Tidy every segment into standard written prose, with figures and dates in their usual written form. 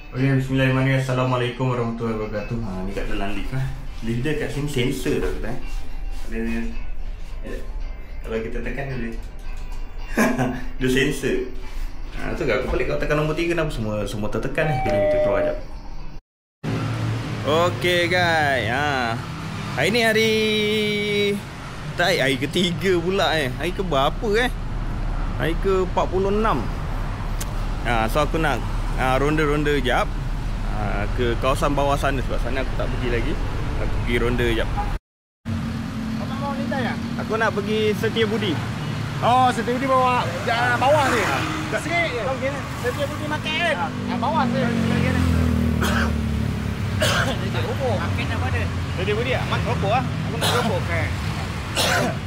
Okay, bismillahirrahmanirrahim. Assalamualaikum warahmatullahi wabarakatuh. Ni kat dalam lift lah. Lift dia kat sini sensor tau kita. Kalau kita tekan dia dia sensor. Tu kan aku balik kau tekan nombor 3 kenapa semua tertekan ni. Jadi kita keluar jap. Okay guys. Hari ni hari ketiga pula Hari ke berapa Hari ke 46. So aku nak ronda-ronda jap ke kawasan bawah sana. Sebab sana aku tak pergi lagi. Aku pergi ronda jap. Abang mau lintas ya? Aku nak pergi Setiabudi. Oh, Setiabudi bawah ni. Sikit je. Setiabudi market. Bawah ni. Dia robok. Market apa dia? Setiabudi ah? Mak robok ah. Aku nak robok kan.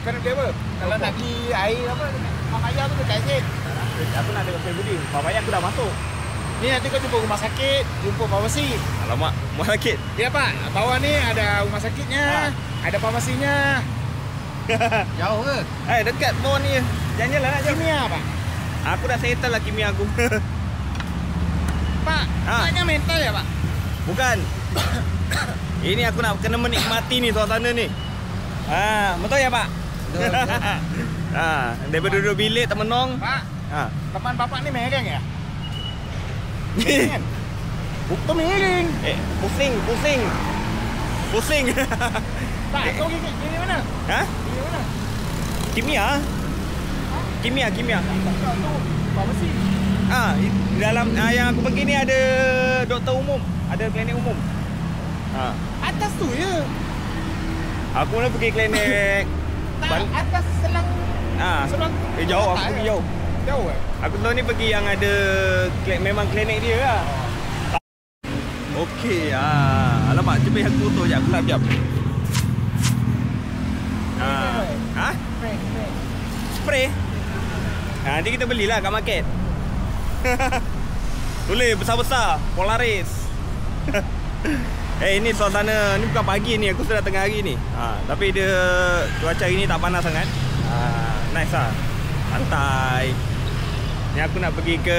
Kan dia apa? Kalau nak pergi air apa? Mak ayah tu dekat sikit. Aku nak tengok Setiabudi. Papaya aku dah masuk. Ni nanti kau jumpa rumah sakit, jumpa farmasi. Alamak, rumah sakit. Ya Pak, bawah ni ada rumah sakitnya, ada farmasinya. Jauh ke? Dekat bawah ni. Jangan lah nak jauh. Kimia Pak. Aku dah settle lah kimia aku. Pak, maknya mental ya Pak? Bukan. Ini aku nak kena menikmati ni suasana ni. Betul ya Pak? Betul. Daripada duduk bilik tak menong. Pak, teman bapak ni mereng ya? Kan? Bukan miring. Pusing. Pak, kau gini mana? Gini mana? Kimia. Tu, farmasi. Dalam yang aku pergi ni ada doktor umum, ada klinik umum. Atas tu je. Aku nak pergi klinik. Atas selang. Selang. Jauh, aku pergi jauh. Jauh Aku tahu ni pergi yang ada memang klinik dia lah. Okey, alamak, jom aku foto je, aku lap jap. Spray? Nanti kita belilah kat market. Tulis besar-besar, Polaris. Ini suasana, ni bukan pagi ni, aku sudah tengah hari ni. Tapi dia cuaca hari ni tak panas sangat. Nice lah. Santai. Ni aku nak pergi ke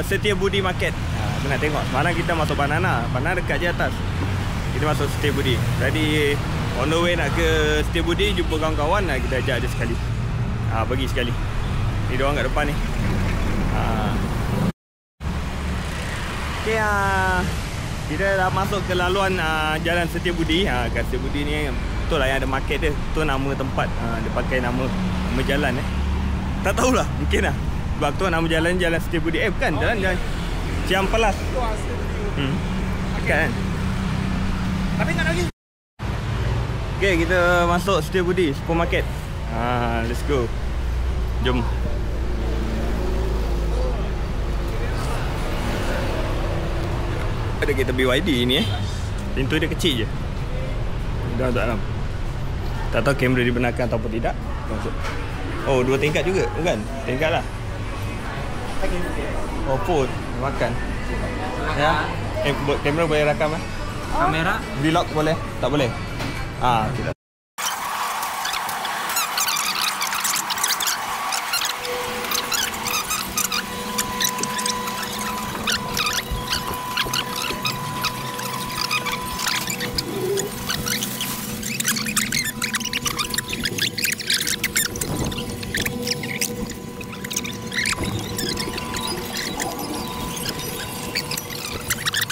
Setiabudi Market. Aku nak tengok. Semalam kita masuk Banana. Banana dekat je atas. Kita masuk Setiabudi. Jadi on the way nak ke Setiabudi, jumpa kawan-kawan, kita ajak dia sekali. Pergi sekali. Ni diorang kat depan ni. Okay, kita dah masuk ke laluan jalan Setiabudi. Kat Setiabudi ni betul lah yang ada market dia. Tu nama tempat. Dia pakai nama jalan tak tahulah, mungkin lah. Sebab tu nama jalan Setiabudi. Bukan, jalan Ciampelas. Dekat kan? Tapi nak lagi. Okay, kita masuk Setiabudi Supermarket. Let's go. Jom. Ada kereta BYD ni Pintu dia kecil je. Dah tak dalam. Tak tahu kamera dibenarkan ataupun tidak. Masuk. Oh, 2 tingkat juga? Bukan? Tingkat lah. Oh, phone. Makan. Ya. Kamera boleh rakam lah? Kamera? Vlog boleh? Tak boleh? Tidak.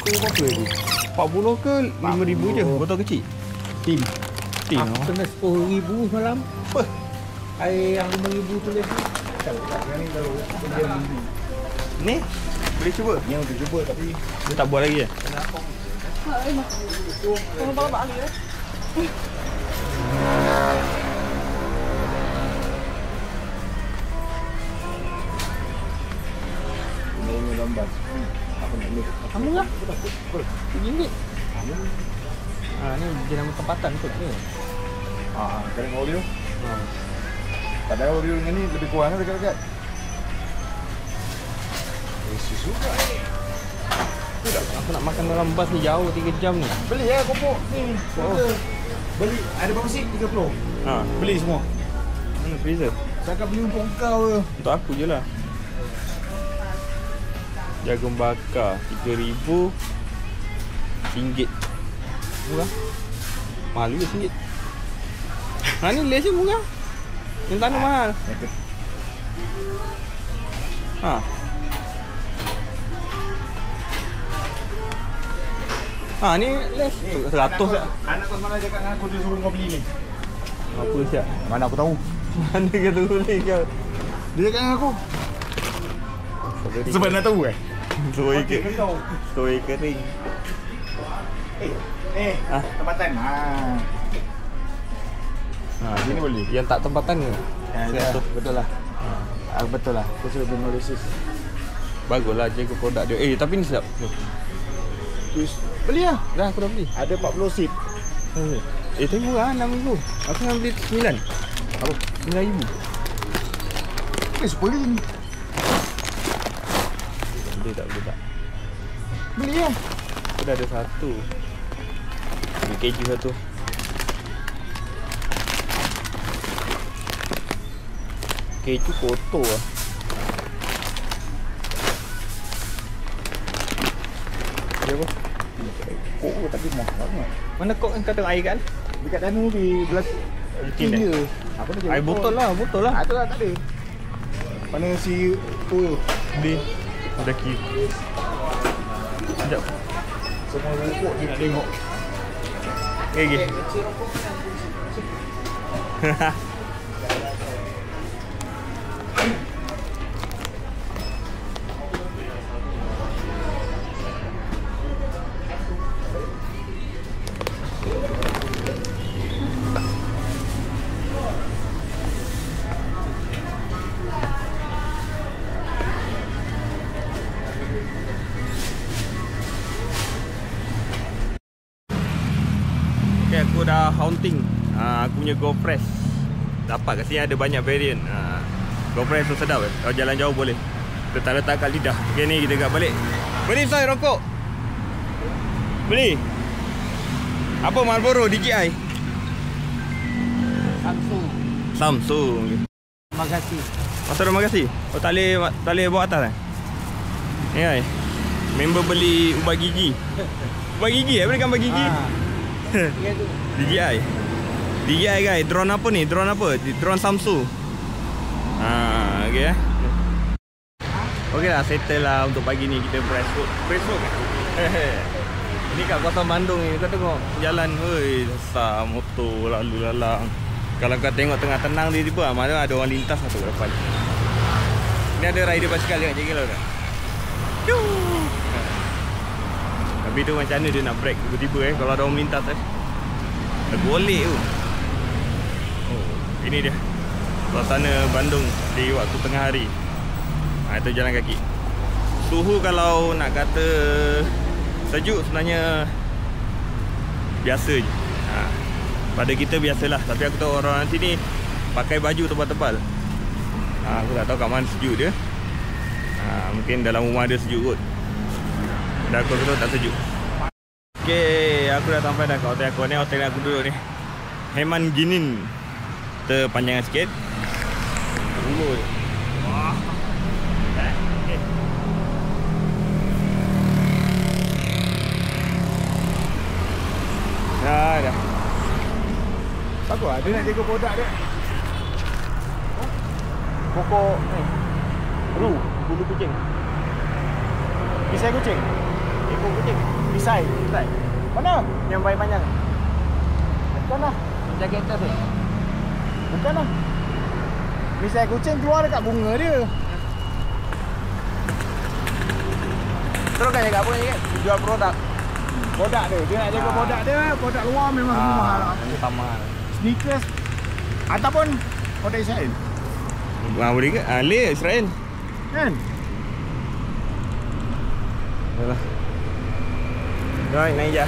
Berapa lagi? 40 ke 5,000 je? Botol kecil? Tin. Aku kena 10,000 semalam. Apa? Air yang 5,000 tu lagi. Yang ni kalau Ni? Boleh cuba? yang untuk cuba tapi Dia tak buat lagi Tolong bawa balik ya. ini lambat. Apa nak ni? Kamu lah. RM7. Ni dia nama tempatan kot ke? Kering Oreo. Padahal Oreo dengan ni lebih kurang kan dekat-dekat. Susu juga. Aku nak makan dalam bas ni jauh 3 jam ni. Beli ya kopok ni. Beli ada berapa sih? 30. Beli semua. Mana freezer? Saya akan beli untuk kau ke. Untuk aku je lah. Jagung bakar RM3,000. RM1. Murah. Mahal juga RM1. Ha ni les je murah. Yang tanah mahal. Ha. Ha ni les 100 tak? Anak kau mana cakap dengan aku dia suruh kau beli ni? Apa siap? Mana aku tahu. Mana kata boleh kau? Dia cakap dengan aku. Sebab nak tahu Stoi kering. Tempatan. Ini boleh. Yang tak tempatan ke? Ya, betul lah. Betul lah. Aku sudah bermalisis. Baguslah jaga produk dia. Tapi ni sedap. Beli lah. Dah aku dah beli. Ada 40 sip. Tapi murah RM6,000. Aku nak beli 9. Apa? RM9,000. Sepuluh ni. Boleh tak? Beli lah. Aku dah ada satu. Beli keju satu. Keju kotor lah. Dia apa? Kok tapi mahal sangat. Mana kok kau tengok air kan? Dekat sana di belas Bikin dia. Apa ni? Air botol lah. Tu lah tak ada. Mana si tu? Beli. Ada key. Sekejap. Semua rokok dia nak tengok. Gigi. Aku dah haunting aku punya GoPress. Dapat kat sini ada banyak variant. GoPress tu sedap. Kalau jalan jauh boleh letak kat lidah. Okay, ni kita kat balik. Beli saya rokok. Beli. Apa Marlboro DJI? Samsung. Terima kasih. Masa terima kasih. Oh tak boleh bawa atas ni ai. Member beli ubat gigi. Ubat gigi belikan ubat gigi. DJI guys, drone apa ni? Drone apa? Drone Samsung. Okey Okey lah, settle lah untuk pagi ni kita press road kan? Ini kat kawasan Bandung ni, kau tengok jalan, hoi, besar motor lalu lalang. Kalau kau tengok tengah tenang tiba-tiba mana ada orang lintas satu ke depan. Ni ada rider basikal dekat jaga lah kan. Tapi tu macam mana dia nak break tiba-tiba kalau ada orang melintas Dah golek tu. Ini dia suasana Bandung di waktu tengah hari. Itu jalan kaki. Suhu kalau nak kata sejuk sebenarnya biasa je. Pada kita biasalah. Tapi aku tahu orang sini pakai baju tebal-tebal. Aku tak tahu kat mana sejuk dia. Mungkin dalam rumah dia sejuk kot. Dah aku tu tak sejuk. Okay, aku dah sampai dah kat hotel aku ni. Hotel aku duduk ni Heman Ginin. Terpanjangan sikit. Dulu je. Wah. Okay. Dah. Bagus lah, dia nak jaga produk dia. Pokok Ru, bulu kucing. pisai kucing. Ekor kucing. Pisai. Mana? Yang baik panjang. Bukan lah. Jaga atas tu. Bukan lah. Pisai kucing keluar dekat bunga dia. Teruskan jaga apa ni kan? Jual produk. Produk dia. Dia nak jaga produk dia. Produk luar memang semua mahal lah. Sama. Sneakers. Ataupun produk Israel. Boleh ke? Le Israel. Kan? Yalah. Right, naik je.